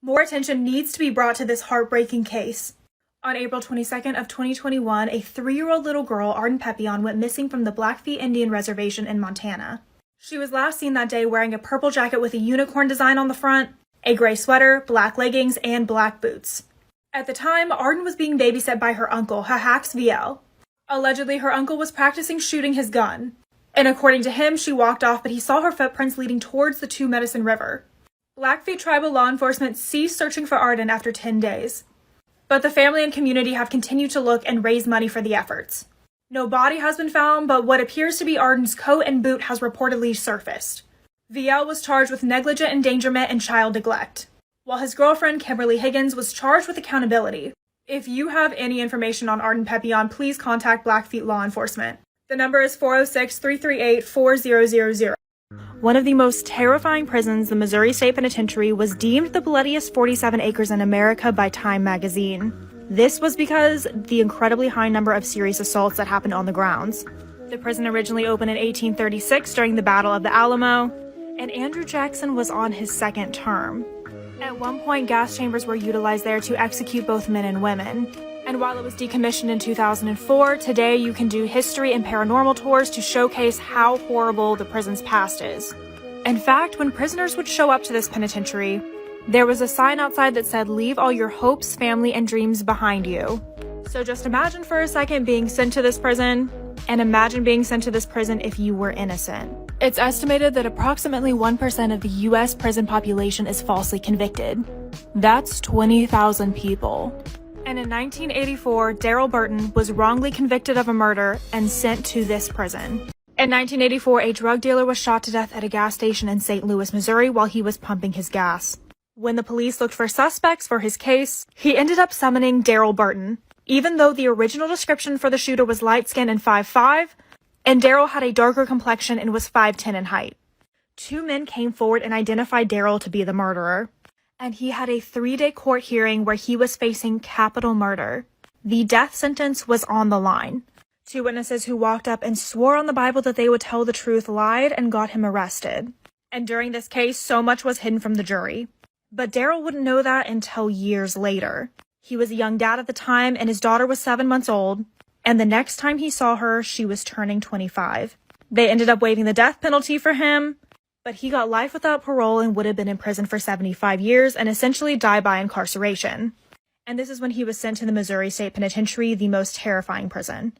More attention needs to be brought to this heartbreaking case. On April 22nd of 2021, a 3-year-old little girl, Arden Pepion, went missing from the Blackfeet Indian Reservation in Montana. She was last seen that day wearing a purple jacket with a unicorn design on the front, a gray sweater, black leggings, and black boots. At the time, Arden was being babysat by her uncle, Hahax VL. Allegedly, her uncle was practicing shooting his gun, and according to him, she walked off, but he saw her footprints leading towards the Two Medicine River. Blackfeet tribal law enforcement ceased searching for Arden after 10 days. But the family and community have continued to look and raise money for the efforts. No body has been found, but what appears to be Arden's coat and boot has reportedly surfaced. VL was charged with negligent endangerment and child neglect, while his girlfriend, Kimberly Higgins, was charged with accountability. If you have any information on Arden Pepion, please contact Blackfeet law enforcement. The number is 406-338-4000. One of the most terrifying prisons, the Missouri State Penitentiary, was deemed the bloodiest 47 acres in America by Time magazine. This was because the incredibly high number of serious assaults that happened on the grounds. The prison originally opened in 1836 during the Battle of the Alamo, and Andrew Jackson was on his second term. At one point, gas chambers were utilized there to execute both men and women. And while it was decommissioned in 2004, today you can do history and paranormal tours to showcase how horrible the prison's past is. In fact, when prisoners would show up to this penitentiary, there was a sign outside that said, "Leave all your hopes, family, and dreams behind you." So just imagine for a second being sent to this prison, and imagine being sent to this prison if you were innocent. It's estimated that approximately 1% of the U.S. prison population is falsely convicted. That's 20,000 people. And in 1984, Daryl Burton was wrongly convicted of a murder and sent to this prison. In 1984, a drug dealer was shot to death at a gas station in St. Louis, Missouri, while he was pumping his gas. When the police looked for suspects for his case, he ended up summoning Daryl Burton, even though the original description for the shooter was light-skinned and 5'5", and Daryl had a darker complexion and was 5'10" in height. 2 men came forward and identified Daryl to be the murderer. And he had a 3-day court hearing where he was facing capital murder. The death sentence was on the line. 2 witnesses who walked up and swore on the Bible that they would tell the truth lied and got him arrested. And during this case, so much was hidden from the jury. But Daryl wouldn't know that until years later. He was a young dad at the time, and his daughter was 7 months old. And the next time he saw her, she was turning 25. They ended up waiving the death penalty for him, but he got life without parole and would have been in prison for 75 years and essentially died by incarceration. And this is when he was sent to the Missouri State Penitentiary, the most terrifying prison.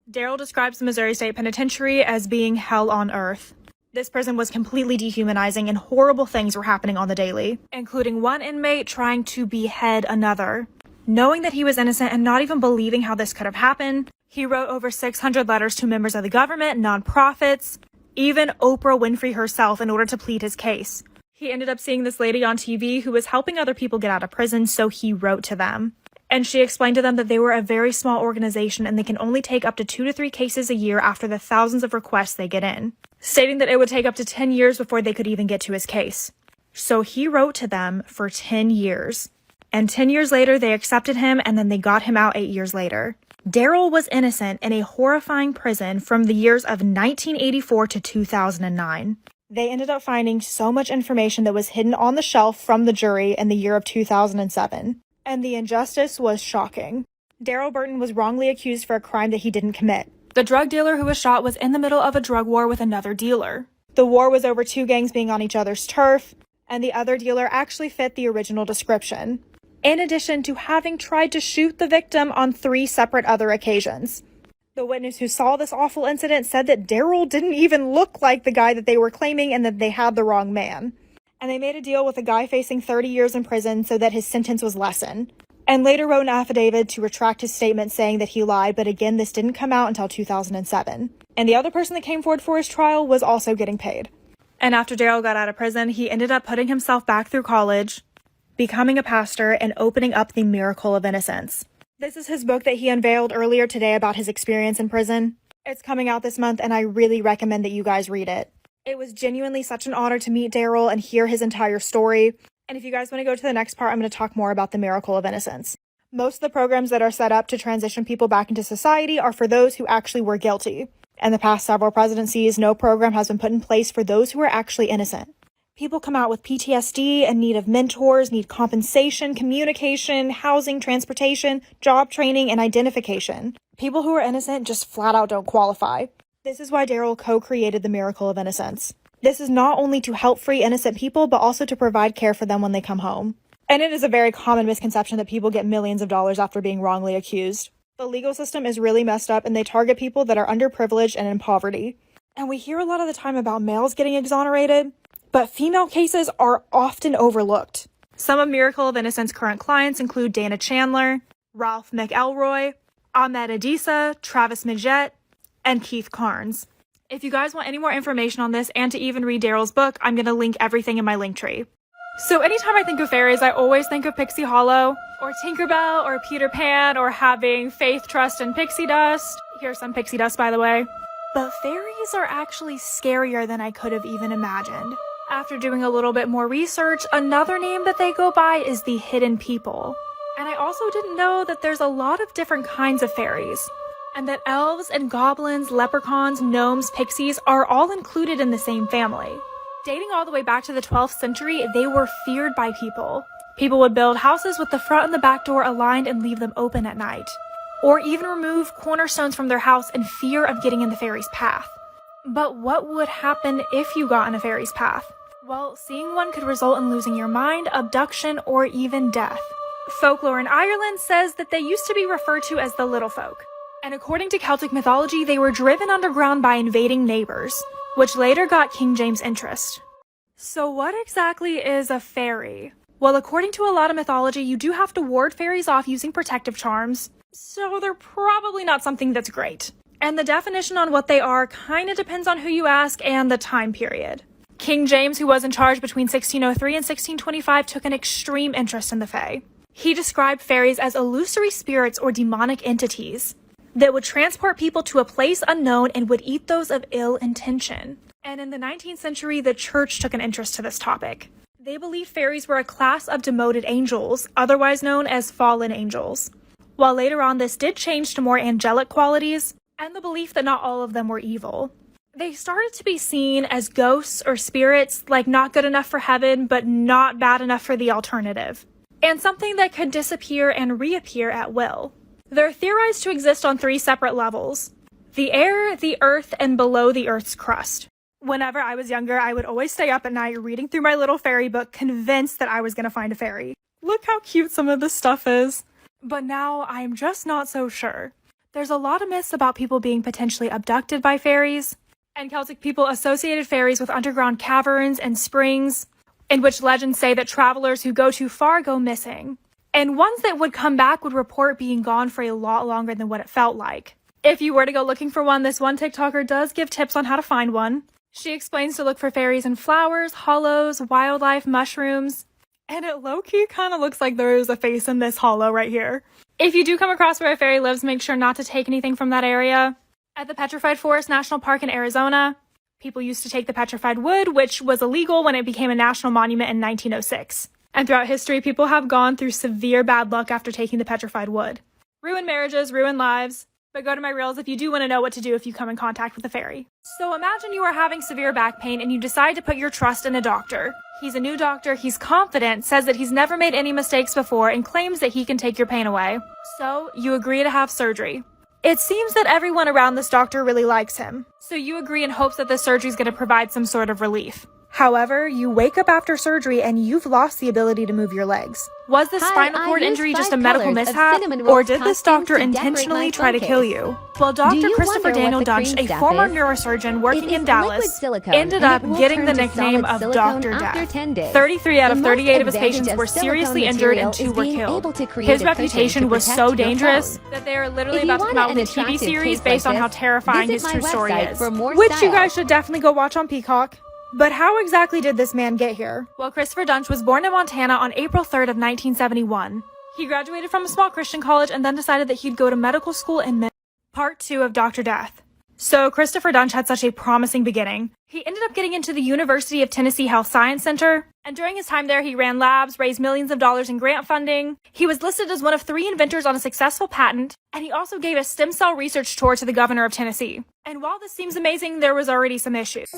Daryl describes the Missouri State Penitentiary as being hell on earth. This prison was completely dehumanizing and horrible things were happening on the daily, including one inmate trying to behead another. Knowing that he was innocent and not even believing how this could have happened, he wrote over 600 letters to members of the government, nonprofits, even Oprah Winfrey herself in order to plead his case. He ended up seeing this lady on TV who was helping other people get out of prison, so he wrote to them. And she explained to them that they were a very small organization and they can only take up to 2 to 3 cases a year after the thousands of requests they get in, stating that it would take up to 10 years before they could even get to his case. So he wrote to them for 10 years. And 10 years later, they accepted him and then they got him out 8 years later. Daryl was innocent in a horrifying prison from the years of 1984 to 2009. They ended up finding so much information that was hidden on the shelf from the jury in the year of 2007. And the injustice was shocking. Daryl Burton was wrongly accused for a crime that he didn't commit. The drug dealer who was shot was in the middle of a drug war with another dealer. The war was over 2 gangs being on each other's turf, and the other dealer actually fit the original description, in addition to having tried to shoot the victim on 3 separate other occasions. The witness who saw this awful incident said that Daryl didn't even look like the guy that they were claiming and that they had the wrong man. And they made a deal with a guy facing 30 years in prison so that his sentence was lessened. And later wrote an affidavit to retract his statement saying that he lied, but again, this didn't come out until 2007. And the other person that came forward for his trial was also getting paid. And after Daryl got out of prison, he ended up putting himself back through college, becoming a pastor, and opening up the Miracle of Innocence. This is his book that he unveiled earlier today about his experience in prison. It's coming out this month, and I really recommend that you guys read it. It was genuinely such an honor to meet Daryl and hear his entire story. And if you guys want to go to the next part, I'm going to talk more about the Miracle of Innocence. Most of the programs that are set up to transition people back into society are for those who actually were guilty. In the past several presidencies, no program has been put in place for those who are actually innocent. People come out with PTSD, in need of mentors, need compensation, communication, housing, transportation, job training, and identification. People who are innocent just flat out don't qualify. This is why Daryl co-created the Miracle of Innocence. This is not only to help free innocent people, but also to provide care for them when they come home. And it is a very common misconception that people get millions of dollars after being wrongly accused. The legal system is really messed up, and they target people that are underprivileged and in poverty. And we hear a lot of the time about males getting exonerated, but female cases are often overlooked. Some of Miracle of Innocence current clients include Dana Chandler, Ralph McElroy, Ahmed Adisa, Travis Midget, and Keith Carnes. If you guys want any more information on this and to even read Daryl's book, I'm going to link everything in my link tree. So anytime I think of fairies, I always think of Pixie Hollow, or Tinkerbell, or Peter Pan, or having faith, trust, and pixie dust. Here's some pixie dust, by the way. But fairies are actually scarier than I could have even imagined. After doing a little bit more research, another name that they go by is the Hidden People. And I also didn't know that there's a lot of different kinds of fairies, and that elves and goblins, leprechauns, gnomes, pixies are all included in the same family. Dating all the way back to the 12th century, they were feared by people. People would build houses with the front and the back door aligned and leave them open at night, or even remove cornerstones from their house in fear of getting in the fairy's path. But what would happen if you got in a fairy's path? Well, seeing one could result in losing your mind, abduction, or even death. Folklore in Ireland says that they used to be referred to as the little folk. And according to Celtic mythology, they were driven underground by invading neighbors, which later got King James' interest. So what exactly is a fairy? Well, according to a lot of mythology, you do have to ward fairies off using protective charms, so they're probably not something that's great. And the definition on what they are kind of depends on who you ask and the time period. King James, who was in charge between 1603 and 1625, took an extreme interest in the fae. He described fairies as illusory spirits or demonic entities that would transport people to a place unknown and would eat those of ill intention. And in the 19th century, the church took an interest to this topic. They believed fairies were a class of demoted angels, otherwise known as fallen angels. While later on this did change to more angelic qualities, and the belief that not all of them were evil. They started to be seen as ghosts or spirits, like not good enough for heaven, but not bad enough for the alternative, and something that could disappear and reappear at will. They're theorized to exist on 3 separate levels: the air, the earth, and below the earth's crust. Whenever I was younger, I would always stay up at night reading through my little fairy book, convinced that I was going to find a fairy. Look how cute some of this stuff is. But now I'm just not so sure. There's a lot of myths about people being potentially abducted by fairies, and Celtic people associated fairies with underground caverns and springs, in which legends say that travelers who go too far go missing. And ones that would come back would report being gone for a lot longer than what it felt like. If you were to go looking for one, this one TikToker does give tips on how to find one. She explains to look for fairies in flowers, hollows, wildlife, mushrooms, and it low-key kind of looks like there is a face in this hollow right here. If you do come across where a fairy lives, make sure not to take anything from that area. At the Petrified Forest National Park in Arizona, people used to take the petrified wood, which was illegal when it became a national monument in 1906. And throughout history, people have gone through severe bad luck after taking the petrified wood. Ruined marriages, ruined lives. But go to my reels if you do want to know what to do if you come in contact with a fairy. So imagine you are having severe back pain and you decide to put your trust in a doctor. He's a new doctor, he's confident, says that he's never made any mistakes before, and claims that he can take your pain away. So you agree to have surgery. It seems that everyone around this doctor really likes him, so you agree in hopes that the surgery is going to provide some sort of relief. However, you wake up after surgery and you've lost the ability to move your legs. Was this spinal cord injury just a medical mishap, or did this doctor intentionally try to kill you? Well, Dr. Christopher Daniel Dunch, a former neurosurgeon working in Dallas, ended up getting the nickname of Dr. Death. 33 out of 38 of his patients were seriously injured and 2 were killed. His reputation was so dangerous that they are literally about to come out with a TV series based on how terrifying his true story is, which you guys should definitely go watch on Peacock. But how exactly did this man get here? Well, Christopher Dunch was born in Montana on April 3rd of 1971. He graduated from a small Christian college and then decided that he'd go to medical school in Part 2 of Dr. Death. So Christopher Dunch had such a promising beginning. He ended up getting into the University of Tennessee Health Science Center, And during his time there, he ran labs, raised millions of dollars in grant funding. He was listed as one of 3 inventors on a successful patent, and he also gave a stem cell research tour to the governor of Tennessee. And while this seems amazing, there was already some issues.